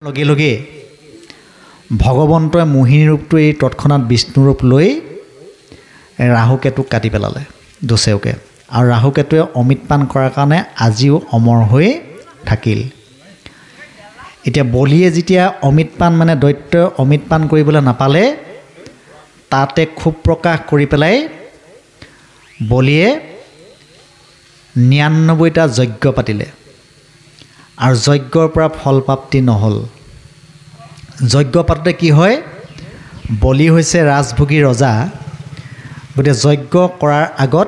লগে লগে ভগৱন্তই মোহিনী ৰূপটো এই তৎক্ষণাত বিষ্ণু ৰূপ লৈ ৰাহুকেতুক কাটি পেলালে দুচেওকে। আৰু ৰাহুকেতুৱে অমৃত পান কৰাৰ কাৰণে আজিও অমৰ হৈ থাকিল। এতিয়া বলিয়ে যেতিয়া অমৃত পান মানে দৈত্যই অমৃত পান কৰিবলৈ নাপালে, তাতে ক্ষোভ প্ৰকাশ কৰি পেলাই বলিয়ে ৯৯টা যজ্ঞ পাতিলে আৰু যজ্ঞৰ পৰা ফলপ্ৰাপ্তি নহ'ল। যজ্ঞ পাতোঁতে কি হয়, বলি হৈছে ৰাজভোগী ৰজা, গতিকে যজ্ঞ কৰাৰ আগত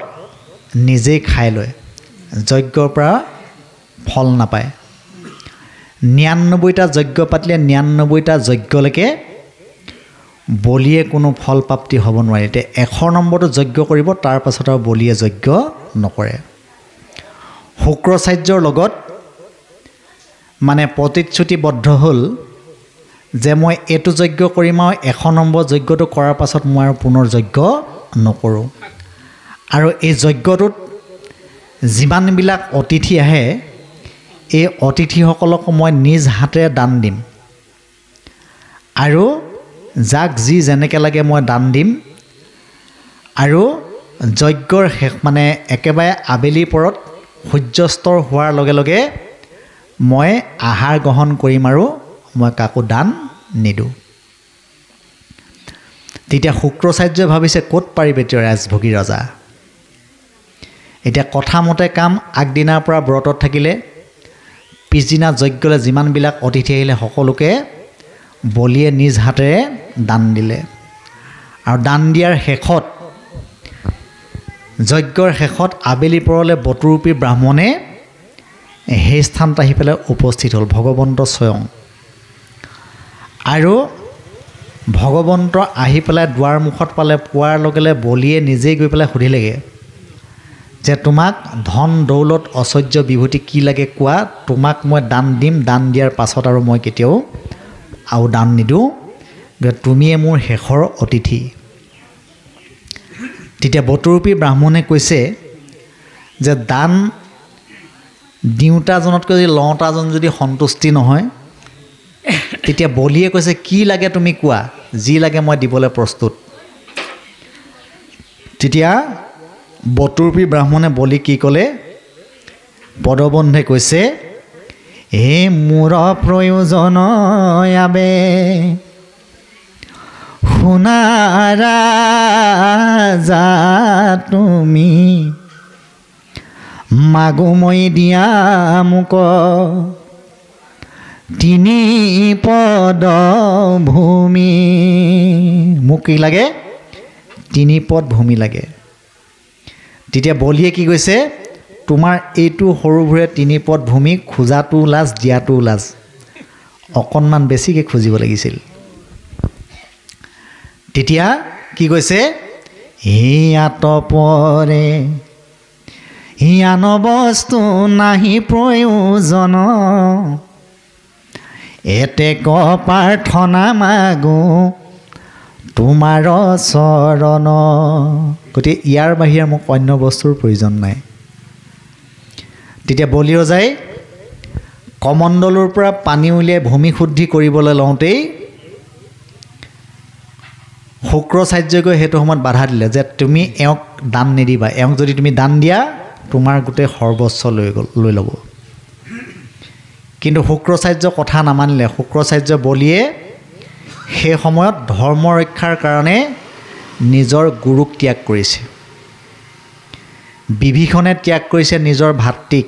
নিজেই খাই লয়, যজ্ঞৰ পৰা ফল নাপায়। ৯৯টা যজ্ঞ পাতিলে ৯৯টা যজ্ঞলৈকে বলিয়ে কোনো ফলপ্ৰাপ্তি হ'ব নোৱাৰে। এতিয়া ১০০ নম্বৰটো যজ্ঞ কৰিব, তাৰ পাছত আৰু বলিয়ে যজ্ঞ নকৰে। শুক্ৰাচাৰ্যৰ লগত মানে প্ৰতিশ্ৰুতিবদ্ধ হ'ল যে মই এইটো যজ্ঞ কৰিম আৰু ১০০ নম্বৰ যজ্ঞটো কৰাৰ পাছত মই আৰু পুনৰ যজ্ঞ নকৰোঁ। আৰু এই যজ্ঞটোত যিমানবিলাক অতিথি আহে, এই অতিথিসকলক মই নিজ হাতেৰে দান দিম আৰু যাক যি যেনেকৈ লাগে মই দান দিম। আৰু যজ্ঞৰ শেষ মানে একেবাৰে আবেলিৰ পৰত সূৰ্যাস্তৰ হোৱাৰ লগে লগে মই আহাৰ গ্ৰহণ কৰিম আৰু মই কাকো দান নিদিওঁ। তেতিয়া শুক্ৰাচাৰ্যই ভাবিছে ক'ত পাৰিব এতিয়া ৰাজভোগী ৰজা। এতিয়া কথামতে কাম, আগদিনাৰ পৰা ব্ৰতত থাকিলে, পিছদিনা যজ্ঞলৈ যিমানবিলাক অতিথি আহিলে সকলোকে বলিয়ে নিজ হাতেৰে দান দিলে। আৰু দান দিয়াৰ শেষত, যজ্ঞৰ শেষত আবেলি পৰলৈ বটুৰূপী ব্ৰাহ্মণে সেই স্থানত আহি পেলাই উপস্থিত হ'ল, ভগৱন্ত স্বয়ং। আৰু ভগৱন্ত আহি পেলাই দুৱাৰ মুখত পালে, পোৱাৰ লগে লগে বলিয়ে নিজেই গৈ পেলাই সুধিলেগৈ যে তোমাক ধন দৌলত ঐশ্বৰ্য বিভূতি কি লাগে কোৱা, তোমাক মই দান দিম, দান দিয়াৰ পাছত আৰু মই কেতিয়াও আৰু দান নিদিওঁ, তুমিয়ে মোৰ শেষৰ অতিথি। তেতিয়া বটুৰূপী ব্ৰাহ্মণে কৈছে যে দান দিওঁতাজনতকৈ যদি লওঁতাজন যদি সন্তুষ্টি নহয়, তেতিয়া বলিয়ে কৈছে কি লাগে তুমি কোৱা, যি লাগে মই দিবলৈ প্ৰস্তুত। তেতিয়া বটুৰূপী ব্ৰাহ্মণে বলি কি ক'লে, পদবন্ধে কৈছে, হে মোৰ প্ৰয়োজন আবে শুনা ৰাজা তুমি, মাগো মই দিয়া মোক ৩ পদ ভূমি। মোক কি লাগে, ৩ পদ ভূমি লাগে। তেতিয়া বলিয়ে কি কৈছে, তোমাৰ এইটো সৰুবোৰে ৩ পদ ভূমি খোজাটো লাজ, দিয়াটো লাজ, অকণমান বেছিকৈ খুজিব লাগিছিল। তেতিয়া কি কৈছে, হিয়াত পৰে হিয়ান বস্তু নাহি প্ৰয়োজন, এতেক প্ৰাৰ্থনা মাগো তোমাৰ চৰণ। গতিকে ইয়াৰ বাহিৰে মোক অন্য বস্তুৰ প্ৰয়োজন নাই। তেতিয়া বলি ৰজাই কমণ্ডলৰ পৰা পানী উলিয়াই ভূমি শুদ্ধি কৰিবলৈ লওঁতেই শুক্ৰাচাৰ্যই গৈ সেইটো সময়ত বাধা দিলে যে তুমি এওঁক দান নিদিবা, এওঁক যদি তুমি দান দিয়া তোমাৰ গোটেই সৰ্বস্ব লৈ ল'ব। কিন্তু শুক্ৰাচাৰ্য কথা নামানিলে। শুক্ৰাচাৰ্য বলিয়ে সেই সময়ত ধৰ্ম ৰক্ষাৰ কাৰণে নিজৰ গুৰুক ত্যাগ কৰিছে, বিভীষণে ত্যাগ কৰিছে নিজৰ ভাতৃক,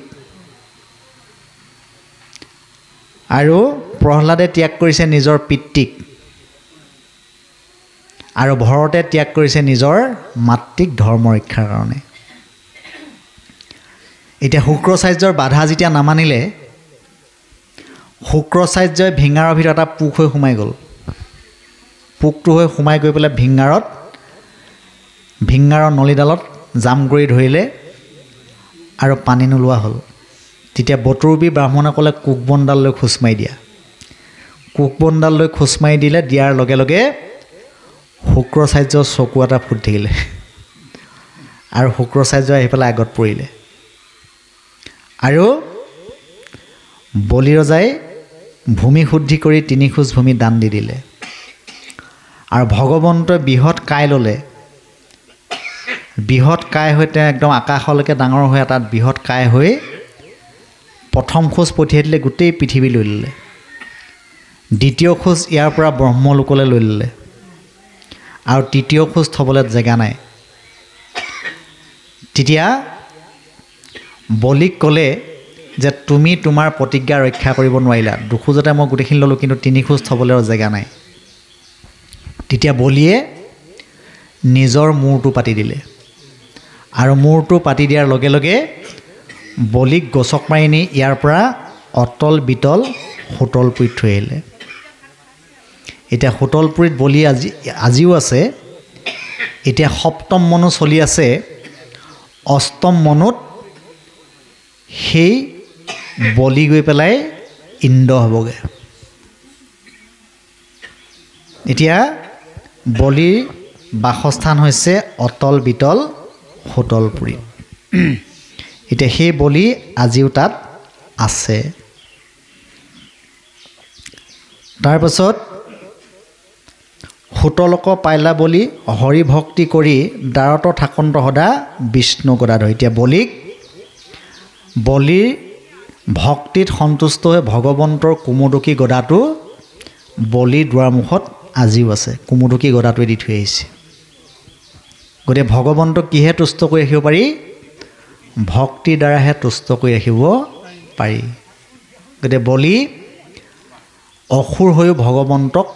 আৰু প্ৰহ্লাদে ত্যাগ কৰিছে নিজৰ পিতৃক, আৰু ভৰতে ত্যাগ কৰিছে নিজৰ মাতৃক ধৰ্ম ৰক্ষাৰ কাৰণে। এতিয়া শুক্ৰাচাৰ্যৰ বাধা যেতিয়া নামানিলে, শুক্ৰাচাৰ্যই ভিঙাৰৰ ভিতৰত এটা পোক হৈ সোমাই গ'ল। পোকটো হৈ সোমাই গৈ পেলাই ভিঙাৰৰ নলীডালত জাম কৰি ধৰিলে আৰু পানী নোলোৱা হ'ল। তেতিয়া বটুৰূপী ব্ৰাহ্মণে ক'লে কোকবনডাল লৈ খোজ মাৰি দিয়া। কোকবনডাল লৈ খোজ মাৰি দিলে, দিয়াৰ লগে লগে শুক্ৰাচাৰ্যৰ চকু এটা ফুট থাকিলে আৰু শুক্ৰাচাৰ্য আহি পেলাই আগত পৰিলে। আৰু বলি ৰজাই ভূমি শুদ্ধি কৰি 3 খোজ ভূমি দান দি দিলে আৰু ভগৱন্তই বৃহৎ কাই ল'লে বৃহৎ কাই হৈ তেওঁ একদম আকাশলৈকে ডাঙৰ হৈ তাত বৃহৎ কাই হৈ প্ৰথম খোজ পঠিয়াই দিলে গোটেই পৃথিৱী লৈ ল'লে দ্বিতীয় খোজ ইয়াৰ পৰা ব্ৰহ্মলোকলৈ লৈ ল'লে আৰু তৃতীয় খোজ থ'বলৈ জেগা নাই তেতিয়া বলিক ক'লে যে তুমি তোমাৰ প্ৰতিজ্ঞা ৰক্ষা কৰিব নোৱাৰিলা দুখোজতে মই গোটেইখিনি ল'লোঁ কিন্তু 3 খোজ থ'বলৈ জেগা নাই তেতিয়া বলিয়ে নিজৰ মূৰটো পাতি দিলে আৰু মূৰটো পাতি দিয়াৰ লগে লগে বলিক গছক মাৰি নি ইয়াৰ পৰা অতল বিতল হোটলপুৰীত থৈ আহিলে এতিয়া হোটলপুৰীত বলি আজিও আছে এতিয়া সপ্তম মনু চলি আছে অষ্টম মনুত সেই বলি গৈ পেলাই ইন্দ্ৰ হ'বগৈ এতিয়া বলিৰ বাসস্থান হৈছে অতল বিতল হোটলপুৰী এতিয়া সেই বলি আজিও তাত আছে তাৰপাছত হোটলক পাইলা বলি হৰি ভক্তি কৰি দ্বাৰত থাকন্ত সদা বিষ্ণু গদাধৰ এতিয়া বলিৰ ভক্তিত সন্তুষ্ট হৈ ভগৱন্তৰ কুমুদকী গদাটো বলিৰ দুৱাৰমুখত আজিও আছে কুমুদকী গদাটোৱে দি থৈ আহিছে গতিকে ভগৱন্তক কিহে তুষ্ট কৰি ৰাখিব পাৰি ভক্তিৰ দ্বাৰাহে তুষ্ট কৰি ৰাখিব পাৰি গতিকে বলি অসুৰ হৈও ভগৱন্তক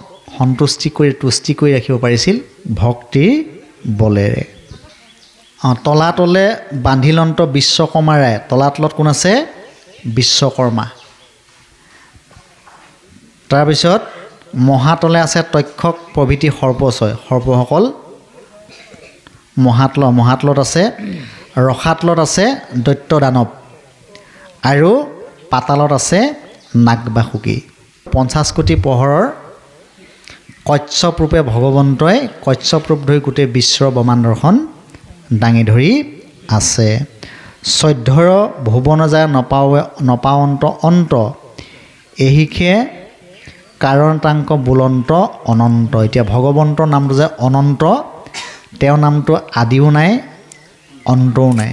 তুষ্টি কৰি ৰাখিব পাৰিছিল ভক্তিৰ বলেৰে তলাতলে বান্ধিলন্ত বিশ্বকৰ্মা ৰায় তলাতলত কোন আছে বিশ্বকৰ্মা তাৰপিছত মহাতলে আছে তক্ষক প্ৰভৃতি সৰ্পসকল মহাতলত আছে ৰসাতলত আছে দৈত্য দানৱ আৰু পাতালত আছে নাগবাসুকী 50 কোটি পোহৰৰ কশ্যপ ৰূপে ভগৱন্তই কশ্যপ ৰূপ ধৰি গোটেই বিশ্বৰ ব্ৰহ্মাণ্ডখন দাঙি ধৰি আছে 14 ভুৱন যায় নপাৱন্ত অন্ত এহিকে কাৰণতাংক বুলন্ত অনন্ত এতিয়া ভগৱন্তৰ নামটো যে অনন্ত তেওঁৰ নামটো আদিও নাই অন্তও নাই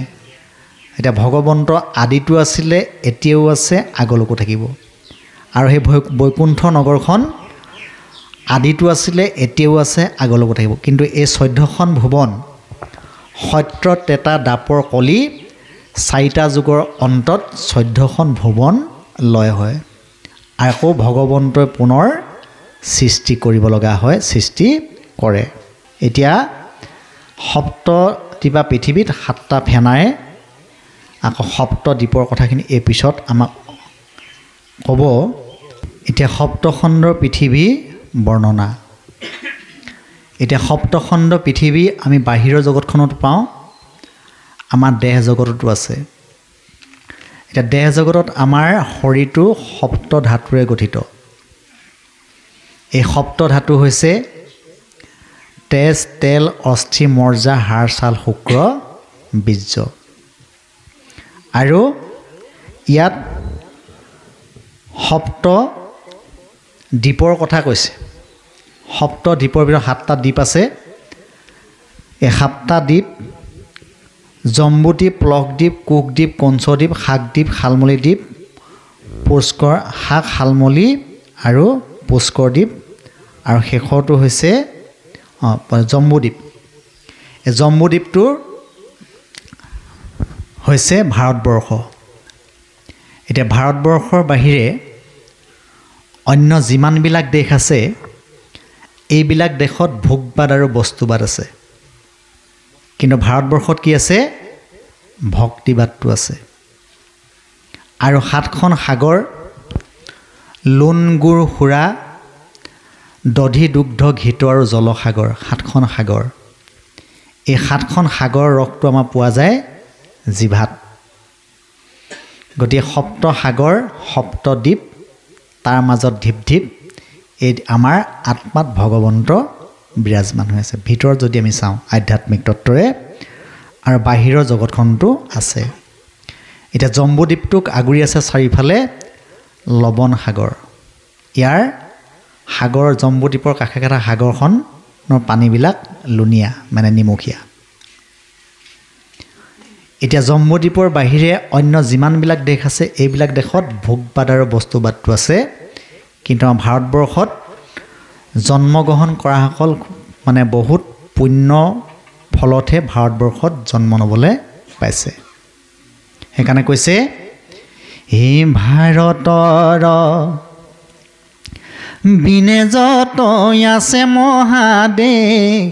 এতিয়া ভগৱন্তৰ আদিটো আছিলে এতিয়াও আছে আগলৈকো থাকিব আৰু সেই বৈকুণ্ঠ নগৰখন আদিটো আছিলে এতিয়াও আছে আগলৈকো থাকিব কিন্তু এই 14খন ভুৱন সত্য তেতা দাপৰ কলি 4টা যুগৰ অন্তত 14খন ভুৱন লয় হয় আকৌ ভগৱন্তই পুনৰ সৃষ্টি কৰিব লগা হয় সৃষ্টি কৰে এতিয়া সপ্তদ্বীপ পৃথিৱীত 7টা ফেনাৰে আকৌ সপ্তদ্বীপৰ কথাখিনি এই পিছত আমাক ক'ব এতিয়া সপ্তখণ্ডৰ পৃথিৱী বৰ্ণনা এতিয়া সপ্তখণ্ড পৃথিৱী আমি বাহিৰৰ জগতখনত পাওঁ আমাৰ দেহ জগততো আছে এতিয়া দেহ জগতত আমাৰ শৰীৰটো সপ্ত ধাতুৰে গঠিত এই সপ্ত ধাতু হৈছে তেজ তেল অস্থি মজ্জা হাড় ছাল শুক্ৰ বীৰ্য আৰু ইয়াত সপ্ত দ্বীপৰ কথা কৈছে সপ্ত দ্বীপৰ ভিতৰত 7টা দ্বীপ আছে এই 7টা দ্বীপ জম্বুদ্বীপ প্লকদ্বীপ কুকদ্বীপ কংসদ্বীপ শাকদ্বীপ শালমলী দ্বীপ পুষ্কৰ শাক শালমলী আৰু পুষ্কৰ দ্বীপ আৰু শেষৰটো হৈছে জম্বুদ্বীপ এই জম্বুদ্বীপটোৰ হৈছে ভাৰতবৰ্ষ এতিয়া ভাৰতবৰ্ষৰ বাহিৰে অন্য যিমানবিলাক দেশ আছে এইবিলাক দেশত ভোগবাদ আৰু বস্তুবাদ আছে কিন্তু ভাৰতবৰ্ষত কি আছে ভক্তিবাদটো আছে আৰু 7খন সাগৰ লোণ গুড় সুৰা দধি দুগ্ধ ঘিত আৰু জলসাগৰ 7খন সাগৰ এই 7খন সাগৰ ৰসটো আমাৰ পোৱা যায় জিভাত গতিকে সপ্ত সাগৰ সপ্তদ্বীপ তাৰ মাজত ঢিপ ঢিপ এই আমাৰ আত্মাত ভগৱন্ত বিৰাজমান হৈ আছে ভিতৰত যদি আমি চাওঁ আধ্যাত্মিক তত্ত্বৰে আৰু বাহিৰৰ জগতখনটো আছে এতিয়া জম্বুদ্বীপটোক আগুৰি আছে চাৰিওফালে লৱণ সাগৰ ইয়াৰ সাগৰ জম্বুদ্বীপৰ কাষে কাষে সাগৰখনৰ পানীবিলাক লুণীয়া মানে নিমখীয়া। এতিয়া জম্বুদ্বীপৰ বাহিৰে অন্য যিমানবিলাক দেশ আছে এইবিলাক দেশত ভোগবাদ আৰু বস্তুবাদটো আছে, কিন্তু আমাৰ ভাৰতবৰ্ষত জন্মগ্ৰহণ কৰাসকল মানে বহুত পুণ্য ফলতহে ভাৰতবৰ্ষত জন্ম ল'বলৈ পাইছে। সেইকাৰণে কৈছে হে ভাৰতৰ বিনে যত আছে মহাদেশ,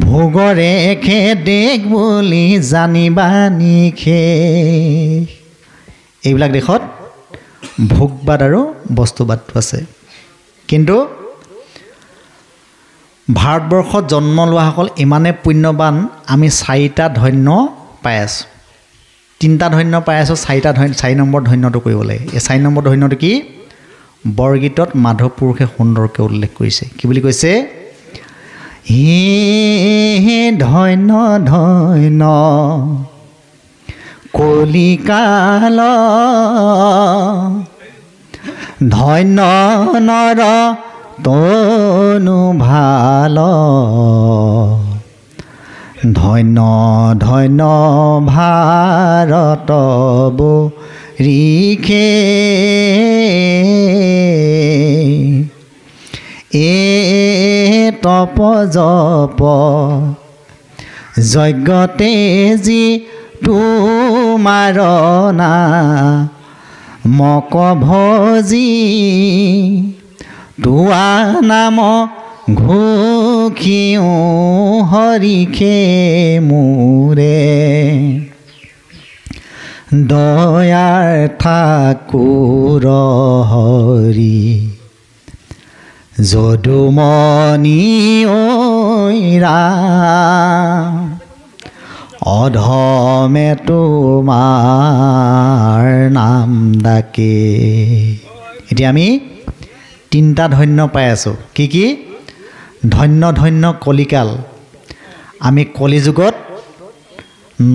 ভোগৰে খে দেশ বুলি জানিবা নিশেষ। এইবিলাক দেশত ভোগবাদ আৰু বস্তুবাদটো আছে, কিন্তু ভাৰতবৰ্ষত জন্ম লোৱাসকল ইমানে পুণ্যৱান, আমি 4টা ধন্য পাই আছোঁ। 3টা ধন্য পাই আছোঁ, 4 নম্বৰ ধন্যটো কৰিব লাগে। এই 4 নম্বৰ ধন্যটো কি? বৰগীতত মাধৱ পুৰুষে সুন্দৰকৈ উল্লেখ কৰিছে। কি বুলি কৈছে? হে ধন্য ধন্য কলিকাল, ধন্য নৰ তনু ভাল, ধন্য ধন্য ভাৰত বৰিষে, এ তপ জপ যজ্ঞতে যি তোমাৰ নামক ভজি, তোৱা নাম ঘোষিও হৰিষে মোৰে, দয়াৰ ঠাকুৰ হৰি যদুমণি ৰাম, অধমে তোমাৰ নাম ডাকে। এতিয়া আমি 3টা ধন্য পাই আছোঁ। কি কি? ধন্য ধন্য কলিকাল, আমি কলিযুগত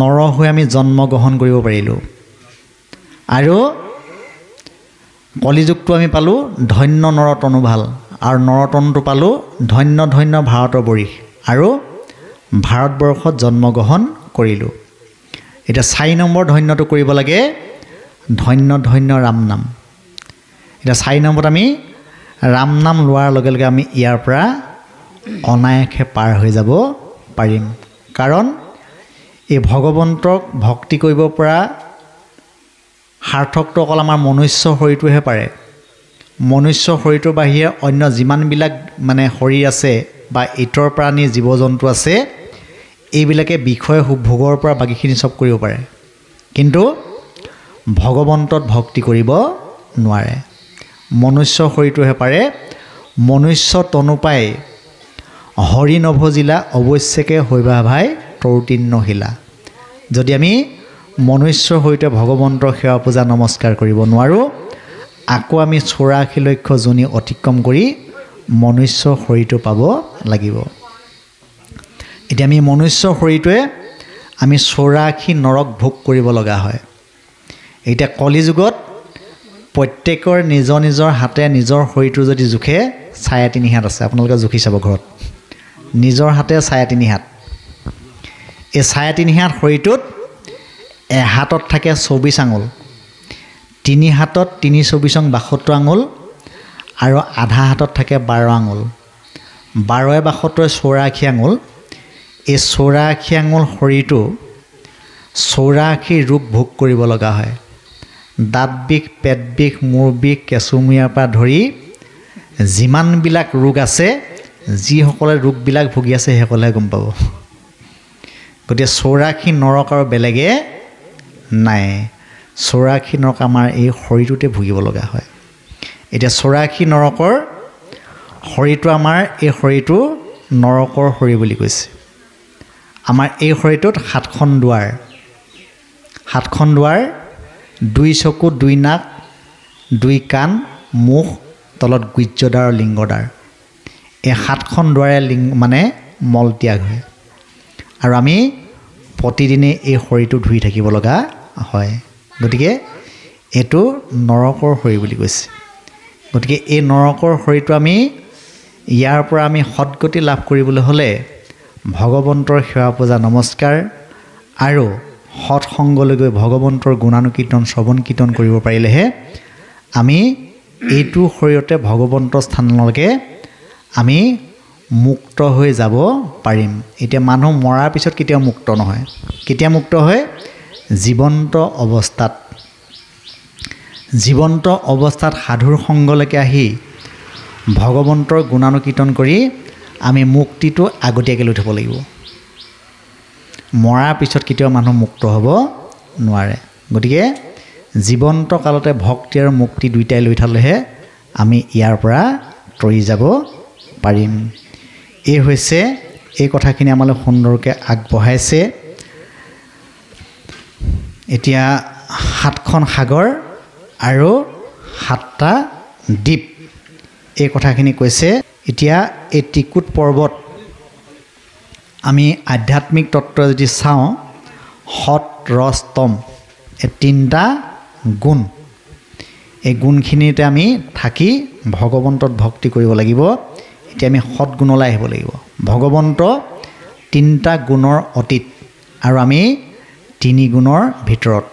নৰ হৈ আমি জন্মগ্ৰহণ কৰিব পাৰিলোঁ, আৰু কলিযুগটো আমি পালোঁ ধন্য নৰতনু ভাল, আৰু নৰতনুটো পালোঁ ধন্য ধন্য ভাৰতৰ বৰিষ, আৰু ভাৰতবৰ্ষত জন্মগ্ৰহণ কৰিলোঁ। এতিয়া 4 নম্বৰ ধন্যটো কৰিব লাগে ধন্য ধন্য ৰাম নাম। এতিয়া 4 নম্বৰত আমি ৰাম নাম লোৱাৰ লগে লগে আমি ইয়াৰ পৰা অনায়াসে পাৰ হৈ যাব পাৰিম। কাৰণ এই ভগৱন্তক ভক্তি কৰিব পৰা সাৰ্থকটো অকল আমাৰ মনুষ্য শৰীৰটোহে পাৰে। মনুষ্য শৰীৰটোৰ বাহিৰে অন্য যিমানবিলাক মানে শৰীৰ আছে বা ইতৰ প্ৰাণী জীৱ জন্তু আছে, এইবিলাকে বিষয় ভোগৰ পৰা বাকীখিনি চব কৰিব পাৰে, কিন্তু ভগৱন্তত ভক্তি কৰিব নোৱাৰে। মনুষ্য শৰীৰটোহে পাৰে। মনুষ্য তনু পাই হৰি নভজিলা, অৱশ্যকে হৈবা ভাই তৰুতীৰ্ণ শিলা। যদি আমি মনুষ্য শৰীৰটোৱে ভগৱন্তৰ সেৱা পূজা নমস্কাৰ কৰিব নোৱাৰোঁ, আকৌ আমি 84 লক্ষ যোনি অতিক্ৰম কৰি মনুষ্য শৰীৰটো পাব লাগিব। এতিয়া আমি মনুষ্য শৰীৰটোৱে আমি 84 নৰক ভোগ কৰিব লগা হয়। এতিয়া কলিযুগত প্ৰত্যেকৰ নিজৰ নিজৰ হাতে নিজৰ শৰীৰটো যদি জোখে 3.5 হাত আছে। আপোনালোকে জুখি চাব ঘৰত, নিজৰ হাতে 3.5 হাত। এই 3.5 হাত শৰীৰটোত এহাতত থাকে 24 আঙুল, 3 হাতত 3 24 72 আঙুল, আৰু আধা হাতত থাকে 12 আঙুল। 12 72 84 আঙুল। এই 84 আঙুল শৰীৰটো 84 ৰোগ ভোগ কৰিব লগা হয়। দাঁত বিষ, পেট বিষ, মূৰ বিষ, কেঁচুমূৰীয়াৰ পৰা ধৰি যিমানবিলাক ৰোগ আছে, যিসকলে ৰোগবিলাক ভুগি আছে সেইসকলে গম পাব। গতিকে 84 নৰক আৰু বেলেগে নাই। 84 নৰক আমাৰ এই শৰীৰটোতে ভুগিব লগা হয়। এতিয়া 84 নৰকৰ শৰীৰটো আমাৰ এই শৰীৰটো নৰকৰ শৰীৰ বুলি কৈছে। আমাৰ এই শৰীৰটোত 7খন দুৱাৰ, 7খন দুৱাৰ, 2 চকু, 2 নাক, 2 কাণ, মুখ, তলত গুহ্যদ্বাৰ আৰু লিংগদ্বাৰ। এই 7খন দুৱাৰে মানে মল ত্যাগ হয়, আৰু আমি প্ৰতিদিনে এই শৰীৰটো ধুই থাকিব লগা হয়। গতিকে এইটো নৰকৰ শৰীৰ বুলি কৈছে। গতিকে এই নৰকৰ শৰীৰটো আমি ইয়াৰ পৰা আমি সৎগতি লাভ কৰিবলৈ হ'লে ভগৱন্তৰ সেৱা পূজা নমস্কাৰ আৰু সৎসংগলৈ গৈ ভগৱন্তৰ গুণানুকীৰ্তন শ্ৰৱণ কীৰ্তন কৰিব পাৰিলেহে আমি এইটো শৰীৰতে ভগৱন্তৰ স্থানলৈকে আমি মুক্ত হৈ যাব পাৰিম। এতিয়া মানুহ মৰাৰ পিছত কেতিয়াও মুক্ত নহয়। কেতিয়া মুক্ত হয়? জীৱন্ত অৱস্থাত। জীৱন্ত অৱস্থাত সাধুৰ সংগলৈকে আহি ভগৱন্তৰ গুণানুকীৰ্তন কৰি আমি মুক্তিটো আগতীয়াকৈ লৈ থ'ব লাগিব। মৰাৰ পিছত কেতিয়াও মানুহ মুক্ত হ'ব নোৱাৰে। গতিকে জীৱন্ত কালতে ভক্তি আৰু মুক্তি দুয়োটাই লৈ থ'লেহে আমি ইয়াৰ পৰা তৰি যাব পাৰিম। এই হৈছে এই কথাখিনি আমালৈ সুন্দৰকৈ আগবঢ়াইছে। এতিয়া 7খন সাগৰ আৰু 7টা দ্বীপ এই কথাখিনি কৈছে। এতিয়া এই ত্ৰিকুট পৰ্বত আমি আধ্যাত্মিক তত্ত্ব যদি চাওঁ, সৎ ৰস তম এই 3টা গুণ, এই গুণখিনিতে আমি থাকি ভগৱন্তত ভক্তি কৰিব লাগিব। এতিয়া আমি সৎগুণলৈ আহিব লাগিব। ভগৱন্ত 3টা গুণৰ অতীত আৰু আমি 3 গুণৰ ভিতৰত।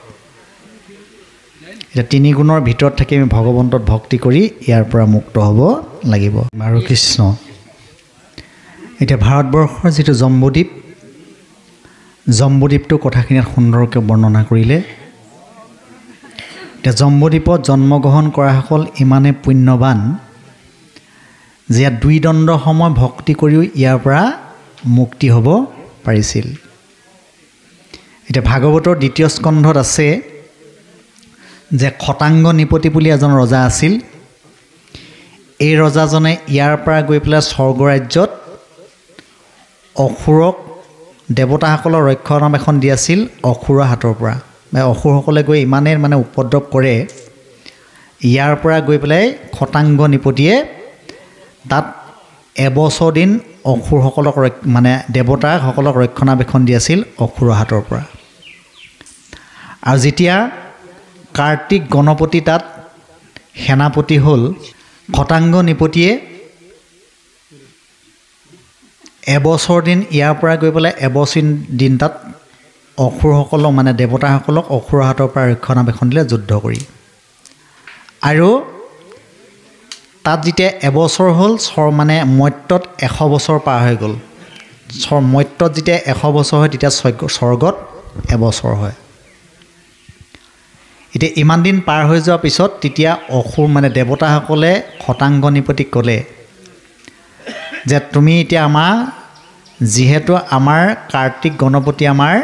এতিয়া 3 গুণৰ ভিতৰত থাকি আমি ভগৱন্তত ভক্তি কৰি ইয়াৰ পৰা মুক্ত হ'ব লাগিব। আৰু কৃষ্ণ এতিয়া ভাৰতবৰ্ষৰ যিটো জম্বুদ্বীপ, জম্বুদ্বীপটোৰ কথাখিনিত সুন্দৰকৈ বৰ্ণনা কৰিলে। এতিয়া জম্বুদ্বীপত জন্মগ্ৰহণ কৰাসকল ইমানেই পুণ্যৱান যে ইয়াত 2 দণ্ড সময় ভক্তি কৰিও ইয়াৰ পৰা মুক্তি হ'ব পাৰিছিল। এতিয়া ভাগৱতৰ 2য় স্কন্ধত আছে যে খটাংগ নিপতি বুলি এজন ৰজা আছিল। এই ৰজাজনে ইয়াৰ পৰা গৈ পেলাই স্বৰ্গ ৰাজ্যত অসুৰক দেৱতাসকলৰ ৰক্ষণাবেক্ষণ দি আছিল অসুৰৰ হাতৰ পৰা। অসুৰসকলে গৈ ইমানেই উপদ্ৰৱ কৰে, ইয়াৰ পৰা গৈ পেলাই খটাংগ নিপতিয়ে তাত এবছৰ দিন অসুৰসকলক দেৱতাসকলক ৰক্ষণাবেক্ষণ দি আছিল অসুৰৰ হাতৰ পৰা। আৰু যেতিয়া কাৰ্তিক গণপতি তাত সেনাপতি হ'ল, খটাংগ নিপতিয়ে এবছৰ দিন ইয়াৰ পৰা গৈ পেলাই এবছৰ দিন তাত অসুৰসকলক দেৱতাসকলক অসুৰৰ হাতৰ পৰা ৰক্ষণাবেক্ষণ দিলে যুদ্ধ কৰি। আৰু তাত যেতিয়া এবছৰ হ'ল, মৰ্ত্যত 100 বছৰ পাৰ হৈ গ'ল। মৰ্ত্যত যেতিয়া 100 বছৰ হয় তেতিয়া স্বৰ্গত এবছৰ হয়। এতিয়া ইমান দিন পাৰ হৈ যোৱাৰ পিছত তেতিয়া অসুৰ দেৱতাসকলে খটাংগ নিপতিক ক'লে যে তুমি এতিয়া যিহেতু আমাৰ কাৰ্তিক গণপতি আমাৰ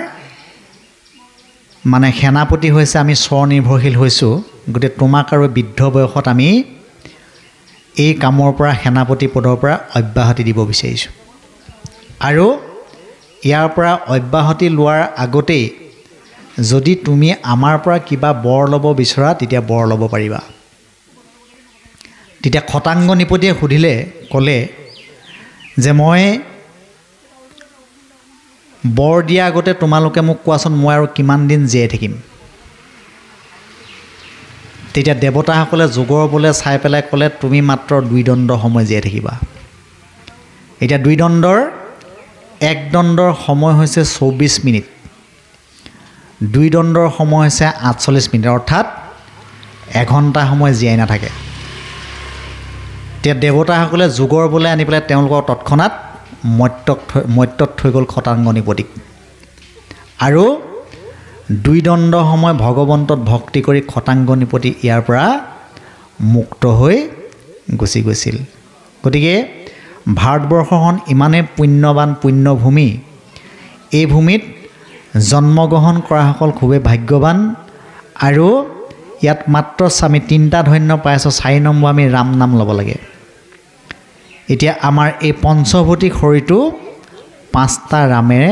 সেনাপতি হৈছে, আমি স্বনিৰ্ভৰশীল হৈছোঁ, গতিকে তোমাক আৰু বৃদ্ধ বয়সত আমি এই কামৰ পৰা সেনাপতি পদৰ পৰা অব্যাহতি দিব বিচাৰিছোঁ। আৰু ইয়াৰ পৰা অব্যাহতি লোৱাৰ আগতেই যদি তুমি আমাৰ পৰা কিবা বৰ ল'ব বিচৰা তেতিয়া বৰ ল'ব পাৰিবা। তেতিয়া খটাংগ নিপতিয়ে ক'লে যে মই বৰ দিয়া আগতে তোমালোকে মোক কোৱাচোন মই আৰু কিমান দিন জীয়াই থাকিম। তেতিয়া দেৱতাসকলে যোগৰ বলে চাই পেলাই ক'লে তুমি মাত্ৰ 2 দণ্ড সময় জীয়াই থাকিবা। এতিয়া 2 দণ্ডৰ 1 দণ্ডৰ সময় হৈছে 24 মিনিট, 2 দণ্ডৰ সময় হৈছে 48 মিনিট, অৰ্থাৎ 1 ঘণ্টা সময় জীয়াই নাথাকে। তেতিয়া দেৱতাসকলে যোগৰ বলে আনি পেলাই তেওঁলোকৰ তৎক্ষণাত মৰ্ত্যত থৈ গ'ল খটাংগ নিপতিক। আৰু 2 দণ্ড সময় ভগৱন্তত ভক্তি কৰি খটাংগ নিপতি ইয়াৰ পৰা মুক্ত হৈ গুচি গৈছিল। গতিকে ভাৰতবৰ্ষখন ইমানেই পুণ্যৱান পুণ্যভূমি, এই ভূমিত জন্মগ্ৰহণ কৰাসকল খুবেই ভাগ্যৱান। আৰু ইয়াত মাত্ৰ আমি 3টা ধন্য পাই আছোঁ। 4 নম্বৰ আমি ৰাম নাম ল'ব লাগে। এতিয়া আমাৰ এই পঞ্চভৌতিক শৰীৰটো 5টা ৰামেৰে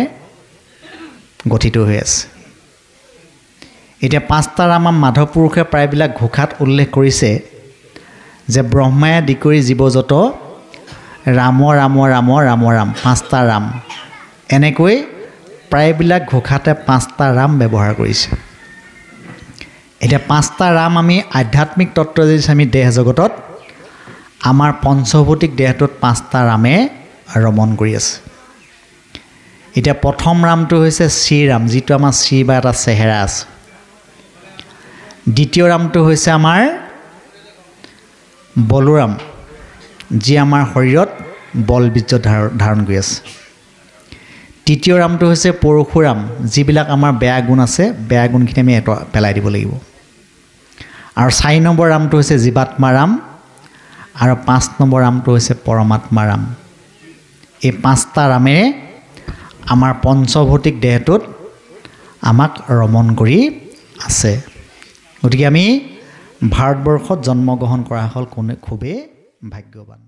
গঠিত হৈ আছে। এতিয়া 5টা ৰাম মাধৱ পুৰুষে প্ৰায়বিলাক ঘোষাত উল্লেখ কৰিছে যে ব্ৰহ্মাই আদি কৰি জীৱ যত ৰাম ৰাম ৰাম ৰাম ৰাম, 5টা ৰাম, এনেকৈ প্ৰায়বিলাক ঘোষাতে 5টা ৰাম ব্যৱহাৰ কৰিছে। এতিয়া 5টা ৰাম আমি আধ্যাত্মিক তত্ত্ব যদি আমি দেহ জগতত আমাৰ পঞ্চভৌতিক দেহটোত 5টা ৰামে ৰমণ কৰি আছে। এতিয়া প্ৰথম ৰামটো হৈছে শ্ৰীৰাম, যিটো আমাৰ শ্ৰী বা এটা চেহেৰা আছে। দ্বিতীয় ৰামটো হৈছে আমাৰ বলোৰাম, যি আমাৰ শৰীৰত বল বীৰ্য ধাৰণ কৰি আছে। তৃতীয় ৰামটো হৈছে পৰশুৰাম, যিবিলাক আমাৰ বেয়া গুণ আছে, বেয়া গুণখিনি আমি পেলাই দিব লাগিব। আৰু 4 নম্বৰ ৰামটো হৈছে জীৱাত্মা ৰাম, আৰু 5 নম্বৰ ৰামটো হৈছে পৰমাত্মা ৰাম। এই 5টা ৰামেৰে আমাৰ পঞ্চভৌতিক দেহটোত আমাক ৰমণ কৰি আছে। গতিকে আমি ভাৰতবৰ্ষত জন্মগ্ৰহণ কৰা হ'ল খুবেই ভাগ্যৱান।